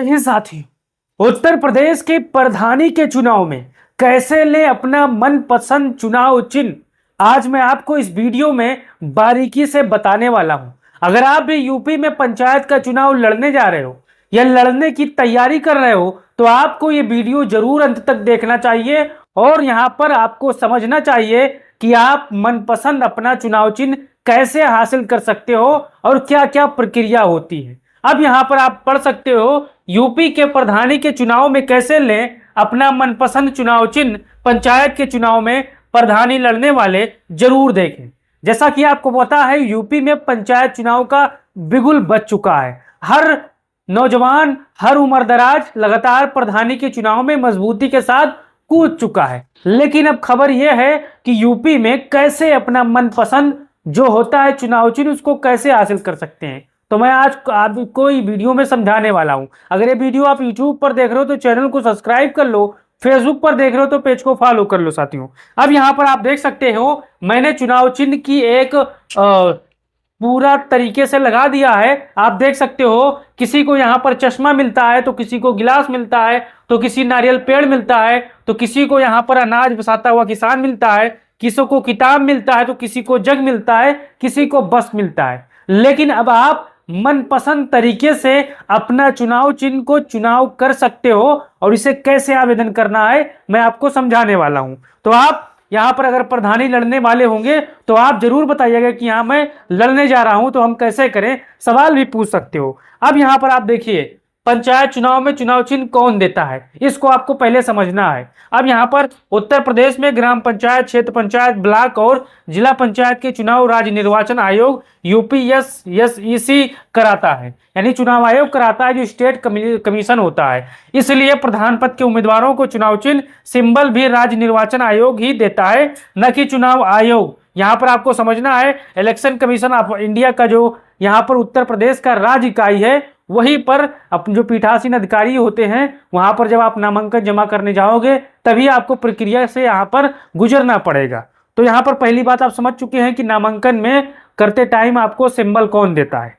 ही साथी उत्तर प्रदेश के प्रधानी के चुनाव में कैसे ले अपना मनपसंद चुनाव चिन्ह आज मैं आपको इस वीडियो में बारीकी से बताने वाला हूं। अगर आप भी यूपी में पंचायत का चुनाव लड़ने जा रहे हो या लड़ने की तैयारी कर रहे हो तो आपको ये वीडियो जरूर अंत तक देखना चाहिए और यहां पर आपको समझना चाहिए कि आप मनपसंद अपना चुनाव चिन्ह कैसे हासिल कर सकते हो और क्या क्या प्रक्रिया होती है। अब यहां पर आप पढ़ सकते हो यूपी के प्रधानी के चुनाव में कैसे लें अपना मनपसंद चुनाव चिन्ह, पंचायत के चुनाव में प्रधानी लड़ने वाले जरूर देखें। जैसा कि आपको पता है यूपी में पंचायत चुनाव का बिगुल बज चुका है। हर नौजवान, हर उम्रदराज लगातार प्रधानी के चुनाव में मजबूती के साथ कूद चुका है। लेकिन अब खबर यह है कि यूपी में कैसे अपना मनपसंद जो होता है चुनाव चिन्ह उसको कैसे हासिल कर सकते हैं, तो मैं आज आपको वीडियो में समझाने वाला हूं। अगर ये वीडियो आप यूट्यूब पर देख रहे हो तो चैनल को सब्सक्राइब कर लो, फेसबुक पर देख रहे हो तो पेज को फॉलो कर लो साथियों। अब यहां पर आप देख सकते हो मैंने चुनाव चिन्ह की एक पूरा तरीके से लगा दिया है। आप देख सकते हो किसी को यहाँ पर चश्मा मिलता है तो किसी को गिलास मिलता है तो किसी नारियल पेड़ मिलता है तो किसी को यहाँ पर अनाज बसाता हुआ किसान मिलता है, किसी को किताब मिलता है तो किसी को जग मिलता है, किसी को बस मिलता है। लेकिन अब आप मनपसंद तरीके से अपना चुनाव चिन्ह को चुनाव कर सकते हो और इसे कैसे आवेदन करना है मैं आपको समझाने वाला हूं। तो आप यहां पर अगर प्रधानी लड़ने वाले होंगे तो आप जरूर बताइएगा कि यहां मैं लड़ने जा रहा हूं तो हम कैसे करें, सवाल भी पूछ सकते हो। अब यहां पर आप देखिए पंचायत चुनाव में चुनाव चिन्ह कौन देता है, इसको आपको पहले समझना है। अब यहां पर उत्तर प्रदेश में ग्राम पंचायत, क्षेत्र पंचायत, ब्लॉक और जिला पंचायत के चुनाव राज्य निर्वाचन आयोग यूपीएससी कराता है, यानी चुनाव आयोग कराता है जो स्टेट कमीशन होता है। इसलिए प्रधान पद के उम्मीदवारों को चुनाव चिन्ह सिंबल भी राज्य निर्वाचन आयोग ही देता है, न कि चुनाव आयोग। यहां पर आपको समझना है इलेक्शन कमीशन ऑफ इंडिया का जो यहां पर उत्तर प्रदेश का राज्य इकाई है वहीं पर अपने जो पीठासीन अधिकारी होते हैं वहां पर जब आप नामांकन जमा करने जाओगे तभी आपको प्रक्रिया से यहां पर गुजरना पड़ेगा। तो यहां पर पहली बात आप समझ चुके हैं कि नामांकन में करते टाइम आपको सिंबल कौन देता है।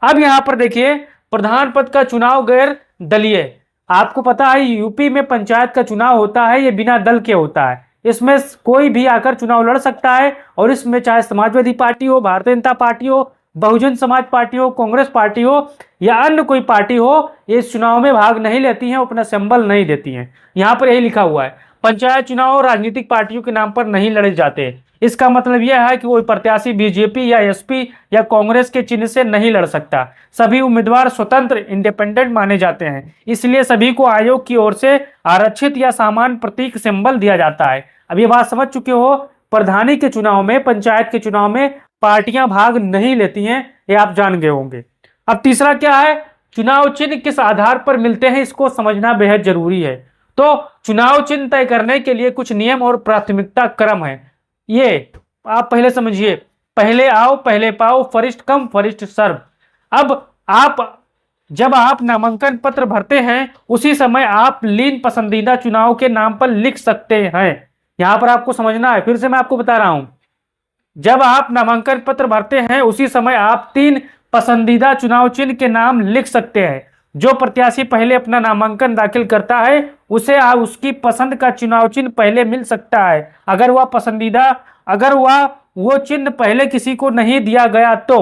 अब यहां पर देखिए प्रधान पद का चुनाव गैर दलीय, आपको पता है यूपी में पंचायत का चुनाव होता है ये बिना दल के होता है। इसमें कोई भी आकर चुनाव लड़ सकता है और इसमें चाहे समाजवादी पार्टी हो, भारतीय जनता पार्टी हो, बहुजन समाज पार्टी हो, कांग्रेस पार्टी हो या अन्य कोई पार्टी हो, ये इस चुनाव में भाग नहीं लेती हैं, अपना सिंबल नहीं देती हैं। यहां पर यही लिखा हुआ है पंचायत चुनाव राजनीतिक पार्टियों के नाम पर नहीं लड़े जाते। इसका मतलब यह है कि कोई प्रत्याशी बीजेपी या एसपी या कांग्रेस के चिन्ह से नहीं लड़ सकता। सभी उम्मीदवार स्वतंत्र इंडिपेंडेंट माने जाते हैं, इसलिए सभी को आयोग की ओर से आरक्षित या सामान्य प्रतीक सिंबल दिया जाता है। अब ये बात समझ चुके हो, प्रधानी के चुनाव में, पंचायत के चुनाव में पार्टियां भाग नहीं लेती हैं, ये आप जान गए होंगे। अब तीसरा क्या है, चुनाव चिन्ह किस आधार पर मिलते हैं इसको समझना बेहद जरूरी है। तो चुनाव चिन्ह तय करने के लिए कुछ नियम और प्राथमिकता क्रम है, ये आप पहले समझिए। पहले आओ पहले पाओ, फरिस्ट कम फरिस्ट सर्व। अब जब आप नामांकन पत्र भरते हैं उसी समय आप लीन पसंदीदा चुनाव के नाम पर लिख सकते हैं। यहां पर आपको समझना है, फिर से मैं आपको बता रहा हूं, जब आप नामांकन पत्र भरते हैं उसी समय आप 3 पसंदीदा चुनाव चिन्ह के नाम लिख सकते हैं। जो प्रत्याशी पहले अपना नामांकन दाखिल करता है उसे उसकी पसंद का चुनाव चिन्ह पहले मिल सकता है। अगर वह वो चिन्ह पहले किसी को नहीं दिया गया तो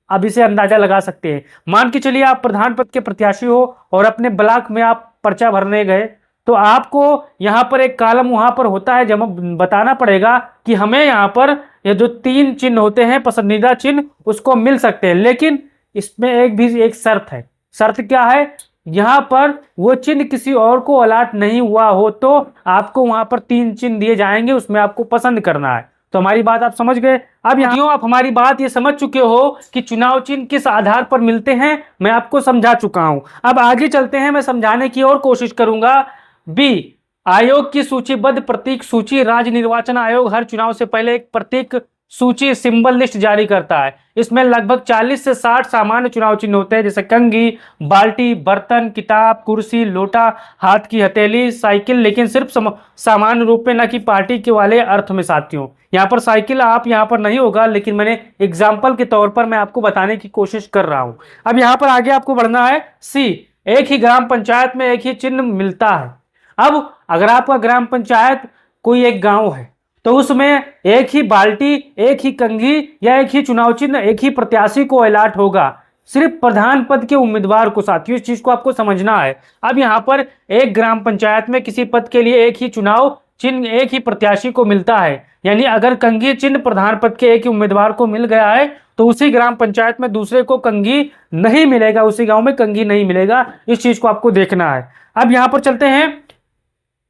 अब इसे अंदाजा लगा सकते हैं। मान के चलिए आप प्रधान पद के प्रत्याशी हो और अपने ब्लॉक में आप पर्चा भरने गए तो आपको यहाँ पर एक कॉलम वहां पर होता है जब बताना पड़ेगा कि हमें यहाँ पर ये जो 3 चिन्ह होते हैं पसंदीदा चिन्ह उसको मिल सकते हैं। लेकिन इसमें एक शर्त है। शर्त क्या है, यहाँ पर वो चिन्ह किसी और को अलॉट नहीं हुआ हो तो आपको वहां पर 3 चिन्ह दिए जाएंगे, उसमें आपको पसंद करना है। तो हमारी बात आप समझ गए। अब यहाँ आप हमारी बात ये समझ चुके हो कि चुनाव चिन्ह किस आधार पर मिलते हैं, मैं आपको समझा चुका हूं। अब आगे चलते हैं, मैं समझाने की और कोशिश करूंगा। बी, आयोग की सूचीबद्ध प्रतीक सूची। राज्य निर्वाचन आयोग हर चुनाव से पहले एक प्रतीक सूची सिंबल लिस्ट जारी करता है। इसमें लगभग 40 से 60 सामान्य चुनाव चिन्ह होते हैं, जैसे कंघी, बाल्टी, बर्तन, किताब, कुर्सी, लोटा, हाथ की हथेली, साइकिल, लेकिन सिर्फ सामान्य रूप में, न कि पार्टी के वाले अर्थ में साथियों। यहाँ पर साइकिल आप यहाँ पर नहीं होगा, लेकिन मैंने एग्जाम्पल के तौर पर मैं आपको बताने की कोशिश कर रहा हूँ। अब यहाँ पर आगे आपको बढ़ना है। सी, एक ही ग्राम पंचायत में एक ही चिन्ह मिलता है। अब अगर आपका ग्राम पंचायत कोई एक गांव है तो उसमें एक ही बाल्टी, एक ही कंघी या एक ही चुनाव चिन्ह एक ही प्रत्याशी को अलॉट होगा, सिर्फ प्रधान पद के उम्मीदवार को। साथियों, इस चीज को आपको समझना है। अब यहां पर एक ग्राम पंचायत में किसी पद के लिए एक ही चुनाव चिन्ह एक ही प्रत्याशी को मिलता है, यानी अगर कंघी चिन्ह प्रधान पद के एक ही उम्मीदवार को मिल गया है तो उसी ग्राम पंचायत में दूसरे को कंघी नहीं मिलेगा, उसी गांव में कंघी नहीं मिलेगा। इस चीज को आपको देखना है। अब यहां पर चलते हैं,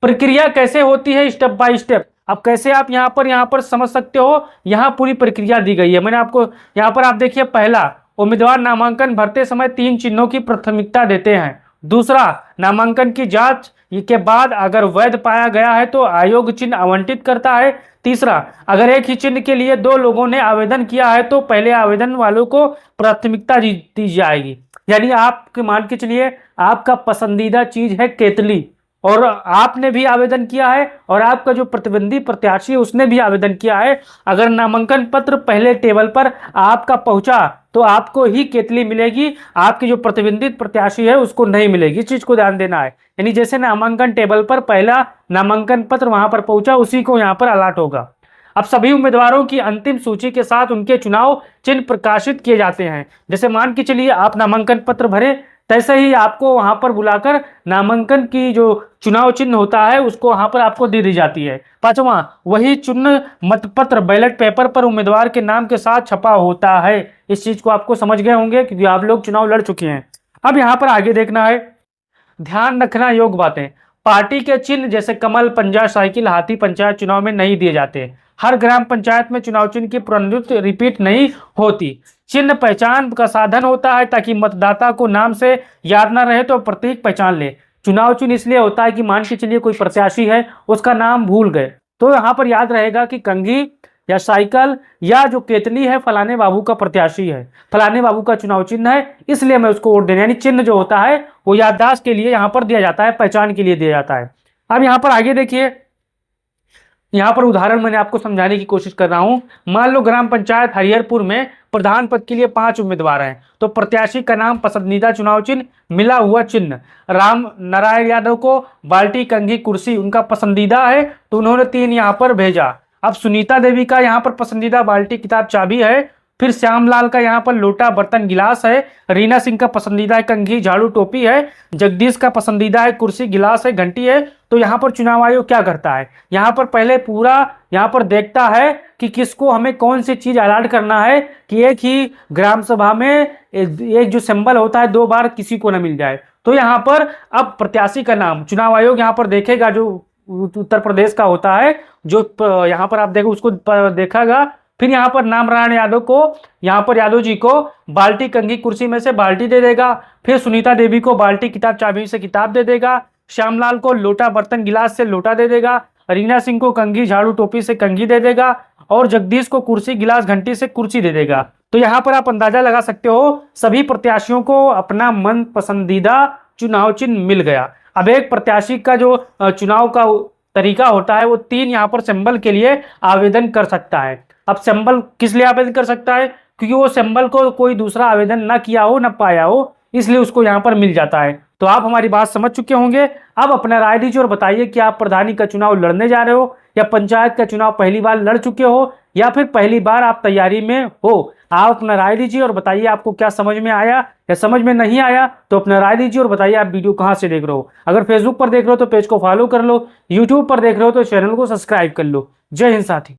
प्रक्रिया कैसे होती है स्टेप बाय स्टेप। अब कैसे आप यहां पर समझ सकते हो, यहां पूरी प्रक्रिया दी गई है। मैंने आपको यहां पर आप देखिए, पहला, उम्मीदवार नामांकन भरते समय 3 चिन्हों की प्राथमिकता देते हैं। दूसरा, नामांकन की जांच के बाद अगर वैध पाया गया है तो आयोग चिन्ह आवंटित करता है। तीसरा, अगर एक ही चिन्ह के लिए 2 लोगों ने आवेदन किया है तो पहले आवेदन वालों को प्राथमिकता दी जाएगी। यानी आप मान के चलिए आपका पसंदीदा चीज है केतली, और आपने भी आवेदन किया है और आपका जो प्रतिद्वंदी प्रत्याशी है उसने भी आवेदन किया है। अगर नामांकन पत्र पहले टेबल पर आपका पहुंचा तो आपको ही केतली मिलेगी, आपकी जो प्रतिद्वंदित प्रत्याशी है उसको नहीं मिलेगी। इस चीज को ध्यान देना है। यानी जैसे नामांकन टेबल पर पहला नामांकन पत्र वहां पर पहुंचा, उसी को यहां पर अलॉट होगा। अब सभी उम्मीदवारों की अंतिम सूची के साथ उनके चुनाव चिन्ह प्रकाशित किए जाते हैं। जैसे मान के चलिए आप नामांकन पत्र भरे, तैसे ही आपको वहां पर बुलाकर नामांकन की जो चुनाव चिन्ह होता है उसको वहां पर आपको दे दी जाती है। पांचवा, वही चिन्ह मतपत्र बैलेट पेपर पर उम्मीदवार के नाम के साथ छपा होता है। इस चीज को आपको समझ गए होंगे क्योंकि आप लोग चुनाव लड़ चुके हैं। अब यहाँ पर आगे देखना है, ध्यान रखना योग्य बातें। पार्टी के चिन्ह जैसे कमल, पंजा, साइकिल, हाथी पंचायत चुनाव में नहीं दिए जाते। हर ग्राम पंचायत में चुनाव चिन्ह की पुनरावृत्ति रिपीट नहीं होती। चिन्ह पहचान का साधन होता है ताकि मतदाता को नाम से याद ना रहे तो प्रतीक पहचान ले। चुनाव चिन्ह इसलिए होता है कि मान के चलिए कोई प्रत्याशी है, उसका नाम भूल गए तो यहाँ पर याद रहेगा कि कंघी या साइकिल या जो केतली है फलाने बाबू का प्रत्याशी है, फलाने बाबू का चुनाव चिन्ह है, इसलिए मैं उसको वोट देना। यानी चिन्ह जो होता है वो याददाश्त के लिए यहाँ पर दिया जाता है, पहचान के लिए दिया जाता है। अब यहाँ पर आगे देखिए, यहाँ पर उदाहरण मैंने आपको समझाने की कोशिश कर रहा हूं। मान लो ग्राम पंचायत हरिहरपुर में प्रधान पद के लिए 5 उम्मीदवार हैं, तो प्रत्याशी का नाम, पसंदीदा चुनाव चिन्ह, मिला हुआ चिन्ह। राम नारायण यादव को बाल्टी, कंघी, कुर्सी उनका पसंदीदा है तो उन्होंने 3 यहाँ पर भेजा। अब सुनीता देवी का यहाँ पर पसंदीदा बाल्टी, किताब, चाबी है। फिर श्यामलाल का यहाँ पर लोटा, बर्तन, गिलास है। रीना सिंह का पसंदीदा है कंघी, झाड़ू, टोपी है। जगदीश का पसंदीदा है कुर्सी, गिलास है, घंटी है। तो यहाँ पर चुनाव आयोग क्या करता है, यहाँ पर पहले पूरा यहाँ पर देखता है कि किसको हमें कौन सी चीज अलॉट करना है कि एक ही ग्राम सभा में एक जो सिंबल होता है 2 बार किसी को न मिल जाए। तो यहाँ पर अब प्रत्याशी का नाम चुनाव आयोग यहाँ पर देखेगा, जो उत्तर प्रदेश का होता है, जो यहाँ पर आप देखो उसको देखेगा। फिर यहाँ पर नारायण यादव को, यहाँ पर यादव जी को बाल्टी, कंघी, कुर्सी में से बाल्टी दे देगा। फिर सुनीता देवी को बाल्टी, किताब, चाबी से किताब दे देगा। श्यामलाल को लोटा, बर्तन, गिलास से लोटा दे देगा। रीना सिंह को कंघी, झाड़ू, टोपी से कंघी दे देगा। और जगदीश को कुर्सी, गिलास, घंटी से कुर्सी दे देगा। तो यहाँ पर आप अंदाजा लगा सकते हो सभी प्रत्याशियों को अपना मन पसंदीदा चुनाव चिन्ह मिल गया। अब एक प्रत्याशी का जो चुनाव का तरीका होता है वो 3 यहाँ पर सिंबल के लिए आवेदन कर सकता है। अब सिंबल किस लिए आवेदन कर सकता है, क्योंकि वो सिंबल को कोई दूसरा आवेदन ना किया हो, ना पाया हो, इसलिए उसको यहाँ पर मिल जाता है। तो आप हमारी बात समझ चुके होंगे। अब अपना राय दीजिए और बताइए कि आप प्रधानी का चुनाव लड़ने जा रहे हो या पंचायत का चुनाव पहली बार लड़ चुके हो या फिर पहली बार आप तैयारी में हो। आप अपना राय दीजिए और बताइए आपको क्या समझ में आया या समझ में नहीं आया। तो अपना राय दीजिए और बताइए आप वीडियो कहाँ से देख रहे हो। अगर फेसबुक पर देख रहे हो तो पेज को फॉलो कर लो, यूट्यूब पर देख रहे हो तो चैनल को सब्सक्राइब कर लो। जय हिंद साथी।